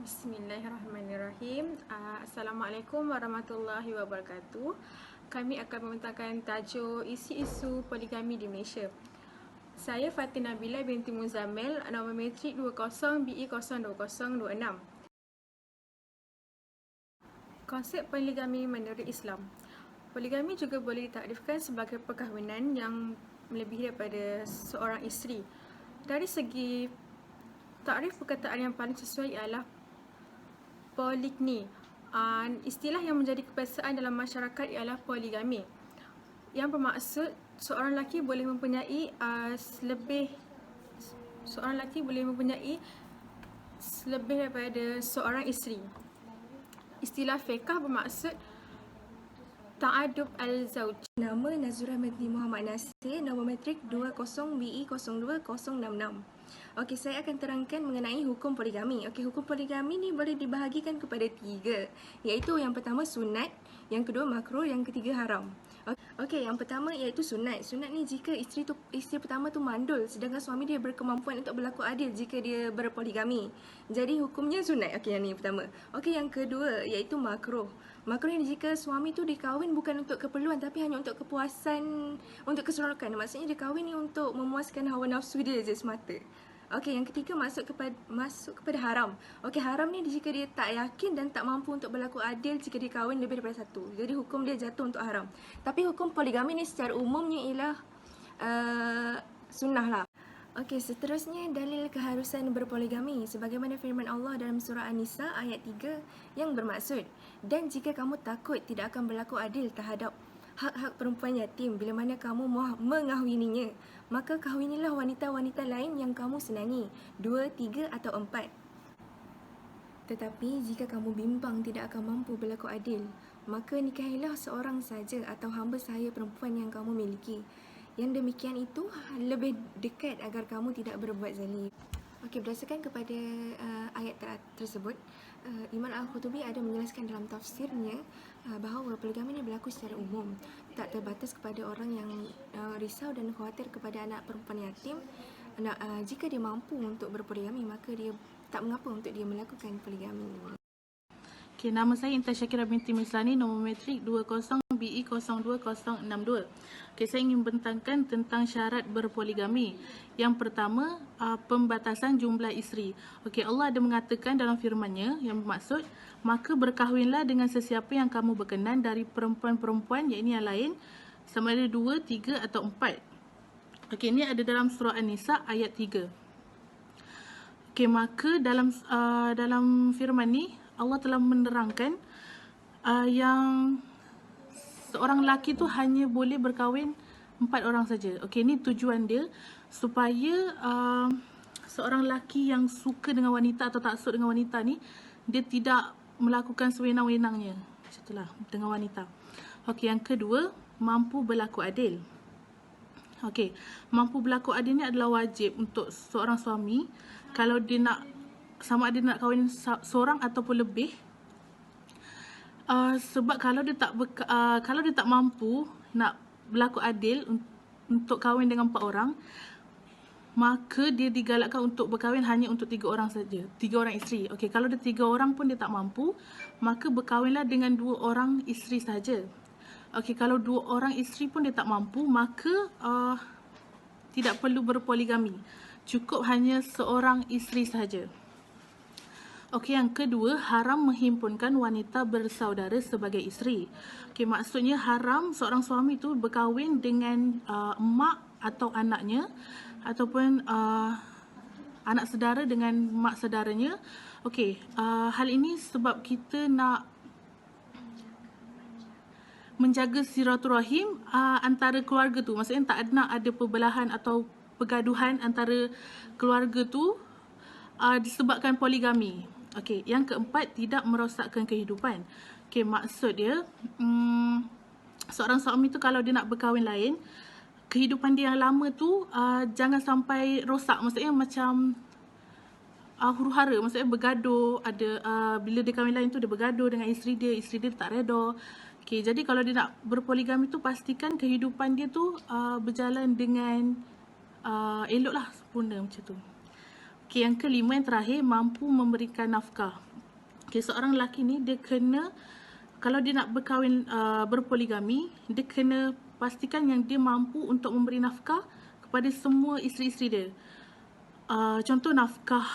Bismillahirrahmanirrahim. Assalamualaikum warahmatullahi wabarakatuh. Kami akan membentangkan tajuk isu-isu poligami di Malaysia. Saya Fatin Nabila binti Muzammil, nombor metrik 20BE02026. Konsep poligami menurut Islam. Poligami juga boleh ditakrifkan sebagai perkahwinan yang melebihi daripada seorang isteri. Dari segi takrif, perkataan yang paling sesuai ialah poligami. Istilah yang menjadi kebiasaan dalam masyarakat ialah poligami, yang bermaksud seorang lelaki boleh mempunyai lebih daripada seorang isteri. Istilah fiqh bermaksud ta'adub al-zawj. Nama Nazura binti Muhammad Nasir, nombor metrik 20BE02066. Okey, saya akan terangkan mengenai hukum poligami. Okey, hukum poligami ni boleh dibahagikan kepada 3, iaitu yang pertama sunat, yang kedua makruh, yang ketiga haram. Okey, yang pertama iaitu sunat. Sunat ni jika isteri pertama tu mandul, sedangkan suami dia berkemampuan untuk berlaku adil jika dia berpoligami. Jadi hukumnya sunat. Okey, yang ni pertama. Okey, yang kedua iaitu makruh. Makruh ni jika suami tu dikahwin bukan untuk keperluan tapi hanya untuk kepuasan, untuk keseronokan. Maksudnya dia kahwin ni untuk memuaskan hawa nafsu dia je semata. Okey, yang ketiga masuk kepada haram. Okey, haram ni jika dia tak yakin dan tak mampu untuk berlaku adil jika dia kahwin lebih daripada satu. Jadi hukum dia jatuh untuk haram. Tapi hukum poligami ni secara umumnya ialah sunnah lah. Okey, seterusnya dalil keharusan berpoligami sebagaimana firman Allah dalam surah An-Nisa ayat 3 yang bermaksud, dan jika kamu takut tidak akan berlaku adil terhadap hak-hak perempuan yatim bila mana kamu mengahwininya, maka kahwinilah wanita-wanita lain yang kamu senangi, 2, 3 atau 4. Tetapi jika kamu bimbang tidak akan mampu berlaku adil, maka nikahilah seorang saja atau hamba sahaya perempuan yang kamu miliki. Yang demikian itu lebih dekat agar kamu tidak berbuat zalim. Okey, berdasarkan kepada ayat tersebut, Imam Al-Qurtubi ada menjelaskan dalam tafsirnya bahawa poligami ini berlaku secara umum, tak terbatas kepada orang yang risau dan khawatir kepada anak perempuan yatim. Jika dia mampu untuk berpoligami, maka dia tak mengapa untuk dia melakukan poligami. Okay, nama saya Intan Syakira binti Mislani, nombor metrik 20BE02062. Okay, saya ingin bentangkan tentang syarat berpoligami. Yang pertama, pembatasan jumlah isteri. Okay, Allah ada mengatakan dalam firman-Nya yang bermaksud, maka berkahwinlah dengan sesiapa yang kamu berkenan dari perempuan-perempuan, iaitu yang lain, sama ada 2, 3 atau 4. Okay, ini ada dalam surah An-Nisa ayat 3. Okay, maka dalam firman ni Allah telah menerangkan yang seorang lelaki tu hanya boleh berkahwin 4 orang saja. Okey, ini tujuan dia supaya seorang lelaki yang suka dengan wanita atau taksub dengan wanita ni, dia tidak melakukan sewenang-wenangnya. Macam itulah dengan wanita. Okey, yang kedua, mampu berlaku adil. Okey, mampu berlaku adil ni adalah wajib untuk seorang suami kalau dia nak, sama ada nak kahwin seorang ataupun lebih. Sebab kalau dia tak mampu nak berlaku adil untuk kahwin dengan 4 orang, maka dia digalakkan untuk berkahwin hanya untuk 3 orang saja, 3 orang isteri. Okey, kalau dia 3 orang pun dia tak mampu, maka berkahwinlah dengan 2 orang isteri saja. Okey, kalau 2 orang isteri pun dia tak mampu, maka tidak perlu berpoligami. Cukup hanya seorang isteri sahaja. Okey, yang kedua, haram menghimpunkan wanita bersaudara sebagai isteri. Okey, maksudnya haram seorang suami tu berkahwin dengan mak atau anaknya, ataupun anak saudara dengan mak saudaranya. Okey, hal ini sebab kita nak menjaga silaturahim antara keluarga tu. Maksudnya tak nak ada perbelahan atau pergaduhan antara keluarga tu disebabkan poligami. Okey, yang keempat, tidak merosakkan kehidupan. Okey, maksud dia seorang suami tu kalau dia nak berkahwin lain, kehidupan dia yang lama tu jangan sampai rosak. Maksudnya macam huru-hara, maksudnya bergaduh, ada bila dia kahwin lain tu dia bergaduh dengan isteri dia tak reda. Okey, jadi kalau dia nak berpoligami tu, pastikan kehidupan dia tu berjalan dengan eloklah, sempurna macam tu. Okey, yang kelima, yang terakhir, mampu memberikan nafkah. Okay, seorang lelaki ni dia kena, kalau dia nak berkahwin berpoligami, dia kena pastikan yang dia mampu untuk memberi nafkah kepada semua isteri-isteri dia. Contoh nafkah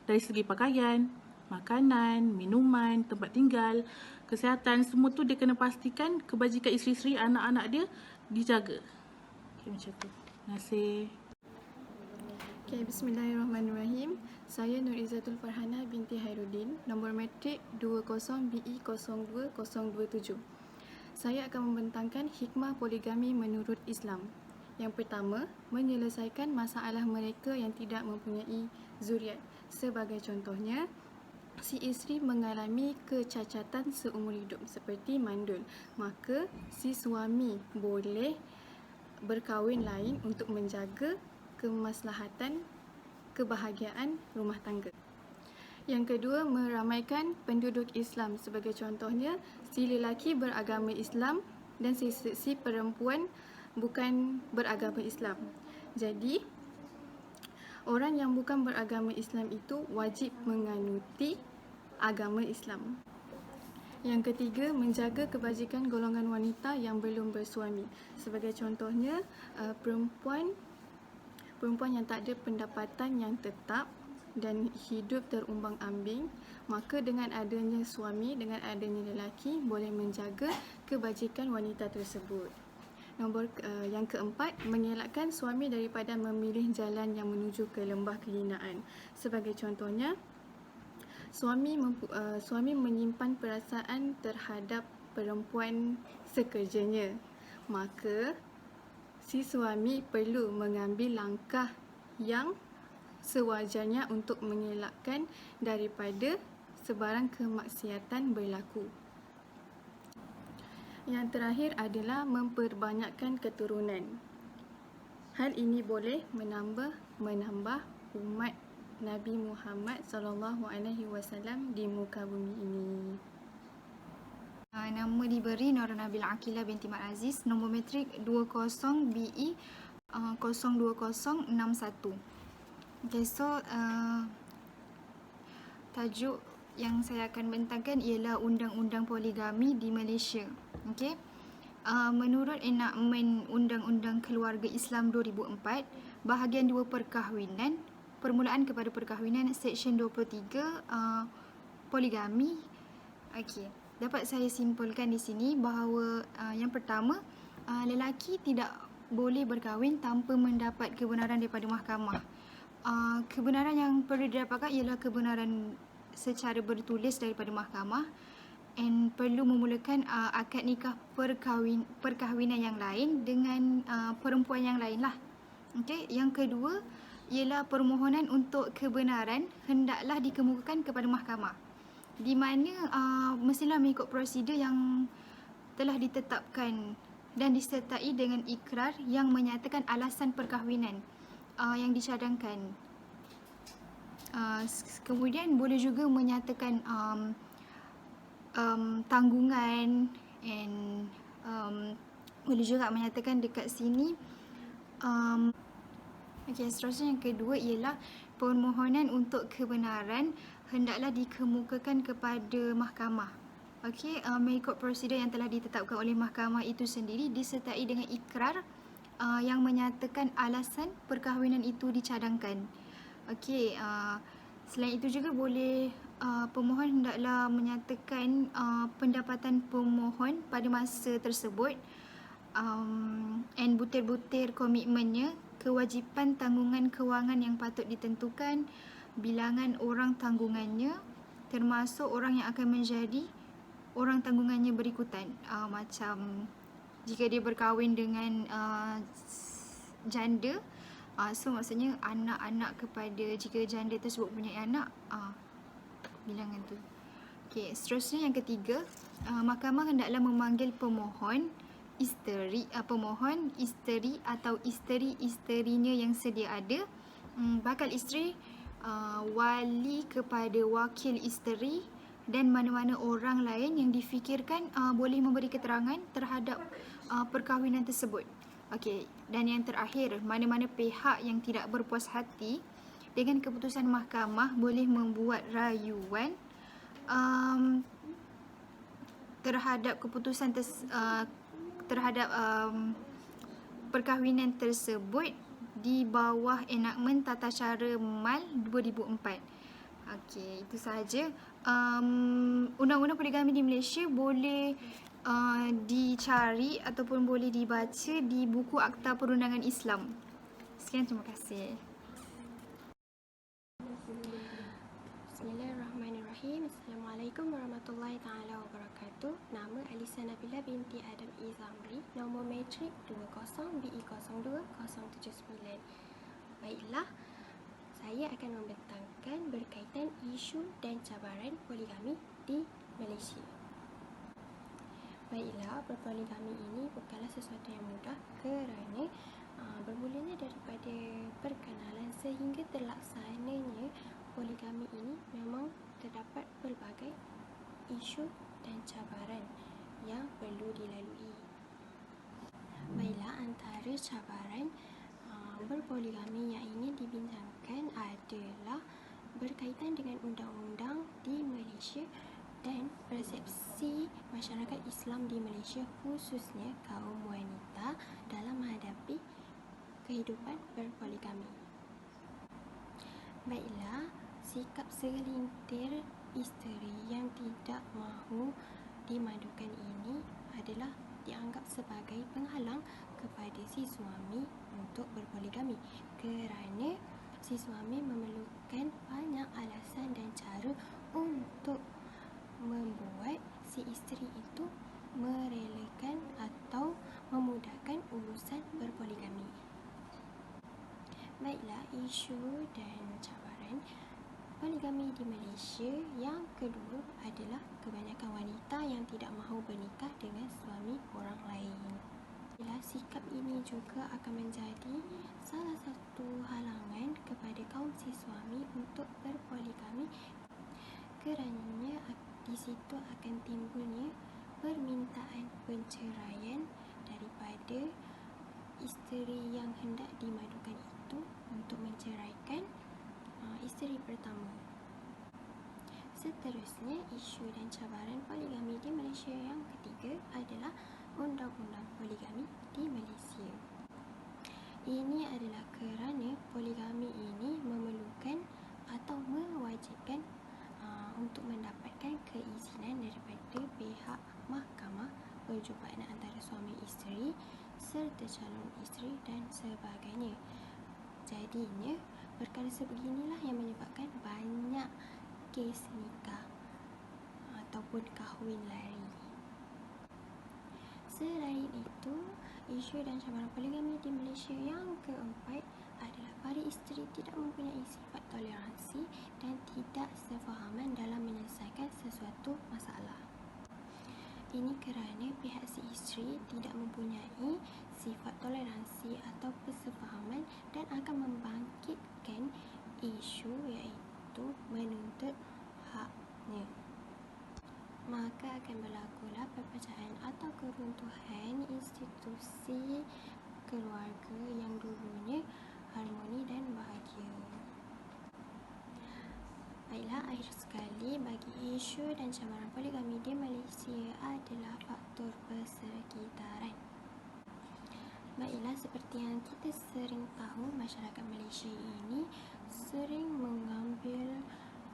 dari segi pakaian, makanan, minuman, tempat tinggal, kesihatan, semua tu dia kena pastikan kebajikan isteri-isteri, anak-anak dia dijaga. Okay, macam tu. Terima kasih. Okay, bismillahirrahmanirrahim. Saya Nur Izzatul Farhana binti Hairuddin, nombor matrik 20BE020227. Saya akan membentangkan hikmah poligami menurut Islam. Yang pertama, menyelesaikan masalah mereka yang tidak mempunyai zuriat. Sebagai contohnya, si isteri mengalami kecacatan seumur hidup seperti mandul, maka si suami boleh berkahwin lain untuk menjaga kemaslahatan kebahagiaan rumah tangga. Yang kedua, meramaikan penduduk Islam. Sebagai contohnya, si lelaki beragama Islam dan si perempuan bukan beragama Islam. Jadi, orang yang bukan beragama Islam itu wajib menganuti agama Islam. Yang ketiga, menjaga kebajikan golongan wanita yang belum bersuami. Sebagai contohnya, perempuan yang tak ada pendapatan yang tetap dan hidup terumbang-ambing, maka dengan adanya suami, dengan adanya lelaki, boleh menjaga kebajikan wanita tersebut. Yang keempat, mengelakkan suami daripada memilih jalan yang menuju ke lembah kehinaan. Sebagai contohnya, suami menyimpan perasaan terhadap perempuan sekerjanya, maka si suami perlu mengambil langkah yang sewajarnya untuk mengelakkan daripada sebarang kemaksiatan berlaku. Yang terakhir adalah memperbanyakkan keturunan. Hal ini boleh menambah umat Nabi Muhammad SAW di muka bumi ini. Nama diberi Nora Nabila Aqilah binti Mat Aziz, nombor matrik 20BE 02061. Okay, so tajuk yang saya akan bentangkan ialah Undang-Undang Poligami di Malaysia. Okay. Menurut enakmen Undang-Undang Keluarga Islam 2004, bahagian 2 perkahwinan, permulaan kepada perkahwinan, Seksyen 23, poligami. Okay. Dapat saya simpulkan di sini bahawa yang pertama, lelaki tidak boleh berkahwin tanpa mendapat kebenaran daripada mahkamah. Kebenaran yang perlu didapatkan ialah kebenaran secara bertulis daripada mahkamah, and perlu memulakan akad nikah perkahwinan yang lain dengan perempuan yang lain lah. Okay. Yang kedua ialah permohonan untuk kebenaran hendaklah dikemukakan kepada mahkamah, di mana mestilah mengikut prosedur yang telah ditetapkan dan disertai dengan ikrar yang menyatakan alasan perkahwinan yang dicadangkan. Kemudian boleh juga menyatakan tanggungan, and boleh juga menyatakan dekat sini okay, seterusnya yang kedua ialah permohonan untuk kebenaran hendaklah dikemukakan kepada mahkamah. Okey, mengikut prosedur yang telah ditetapkan oleh mahkamah itu sendiri disertai dengan ikrar yang menyatakan alasan perkahwinan itu dicadangkan. Okey, selain itu juga boleh pemohon hendaklah menyatakan pendapatan pemohon pada masa tersebut, and butir-butir komitmennya, kewajipan tanggungan kewangan yang patut ditentukan, bilangan orang tanggungannya, termasuk orang yang akan menjadi orang tanggungannya berikutan. Macam jika dia berkahwin dengan janda, so maksudnya anak-anak kepada, jika janda tersebut punya anak, bilangan tu. Okay, seterusnya yang ketiga, mahkamah hendaklah memanggil pemohon isteri atau isteri-isterinya yang sedia ada, bakal isteri, wali kepada wakil isteri, dan mana-mana orang lain yang difikirkan boleh memberi keterangan terhadap perkahwinan tersebut. Okey, dan yang terakhir, mana-mana pihak yang tidak berpuas hati dengan keputusan mahkamah boleh membuat rayuan terhadap keputusan terhadap perkahwinan tersebut di bawah enakmen Tata Cara Mal 2004. Okey, itu sahaja. Undang-undang poligami di Malaysia boleh dicari ataupun boleh dibaca di buku Akta Perundangan Islam. Sekian, terima kasih. Bismillahirrahmanirrahim. Assalamualaikum warahmatullahi taala wabarakatuh. Nama Alisa Nabila binti Adam Izamri. Nombor matrik 20BE02-079. Baiklah, saya akan membentangkan berkaitan isu dan cabaran poligami di Malaysia. Baiklah, berpoligami ini bukanlah sesuatu yang mudah kerana bermulanya daripada perkenalan sehingga terlaksananya poligami ini memang terdapat pelbagai isu dan cabaran yang perlu dilalui. Baiklah, antara cabaran berpoligami yang ingin dibincangkan adalah berkaitan dengan undang-undang di Malaysia dan persepsi masyarakat Islam di Malaysia, khususnya kaum wanita dalam menghadapi kehidupan berpoligami. Baiklah, sikap segelintir isteri yang tidak mahu dimadukan ini adalah dianggap sebagai penghalang kepada si suami untuk berpoligami kerana si suami memerlukan banyak alasan dan cara untuk membuat si isteri itu merelakan atau memudahkan urusan berpoligami. Baiklah, isu dan cabaran poligami di Malaysia. Yang kedua adalah kebanyakan wanita yang tidak mahu bernikah dengan suami orang lain. Baiklah, sikap ini juga akan menjadi salah satu halangan kepada kaum si suami untuk berpoligami kerana di situ akan timbulnya permintaan penceraian daripada isteri yang hendak dimadukan itu untuk menceraikan isteri pertama. Seterusnya, isu dan cabaran poligami di Malaysia yang ketiga adalah undang-undang poligami di Malaysia. Ini adalah kerana poligami ini memerlukan atau mewajibkan untuk mendapatkan keizinan daripada pihak mahkamah perjumpaan antara suami isteri serta calon isteri dan sebagainya. Jadinya, perkara sebeginilah yang menyebabkan banyak kes nikah ataupun kahwin lari. Selain itu, isu dan cabaran poligami di Malaysia yang keempat adalah para isteri tidak mempunyai sifat toleransi dan tidak sefahaman dalam menyelesaikan sesuatu masalah. Ini kerana pihak si isteri tidak mempunyai sifat toleransi atau kesefahaman dan akan membangkitkan isu iaitu menuntut haknya. Maka akan berlakulah perpecahan atau keruntuhan institusi keluarga yang dulunya harmoni dan bahagia. Baiklah, akhir sekali, bagi isu dan cabaran poligami di Malaysia adalah faktor persekitaran. Baiklah, seperti yang kita sering tahu, masyarakat Malaysia ini sering mengambil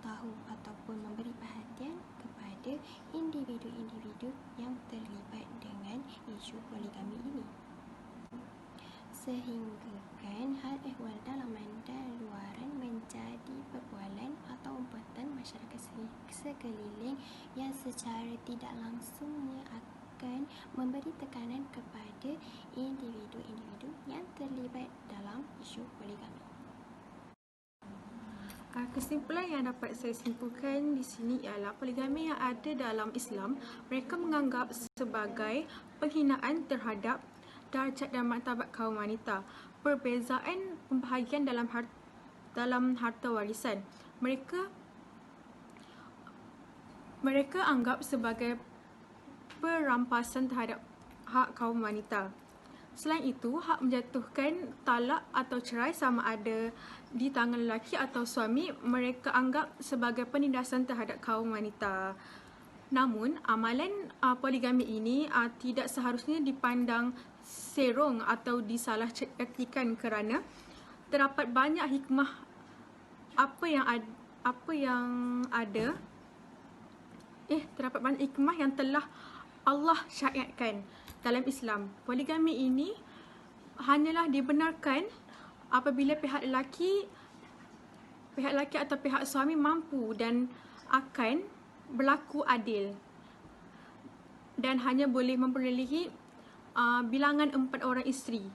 tahu ataupun memberi perhatian kepada individu-individu yang terlibat dengan isu poligami ini. Sehinggakan hal ehwal dalaman dan luaran menjadi perbualan atau umpatan masyarakat sekeliling yang secara tidak langsungnya akan memberi tekanan kepada individu-individu yang terlibat dalam isu poligami. Kesimpulan yang dapat saya simpulkan di sini ialah poligami yang ada dalam Islam, mereka menganggap sebagai penghinaan terhadap darjat dan martabat kaum wanita. Perbezaan pembahagian dalam harta warisan, mereka anggap sebagai perampasan terhadap hak kaum wanita. Selain itu, hak menjatuhkan talak atau cerai sama ada di tangan lelaki atau suami mereka anggap sebagai penindasan terhadap kaum wanita. Namun, amalan poligami ini tidak seharusnya dipandang serong atau disalahcertikan kerana terdapat banyak hikmah terdapat banyak hikmah yang telah Allah syariatkan dalam Islam. Poligami ini hanyalah dibenarkan apabila pihak lelaki atau pihak suami mampu dan akan berlaku adil dan hanya boleh memperolehi bilangan 4 orang isteri.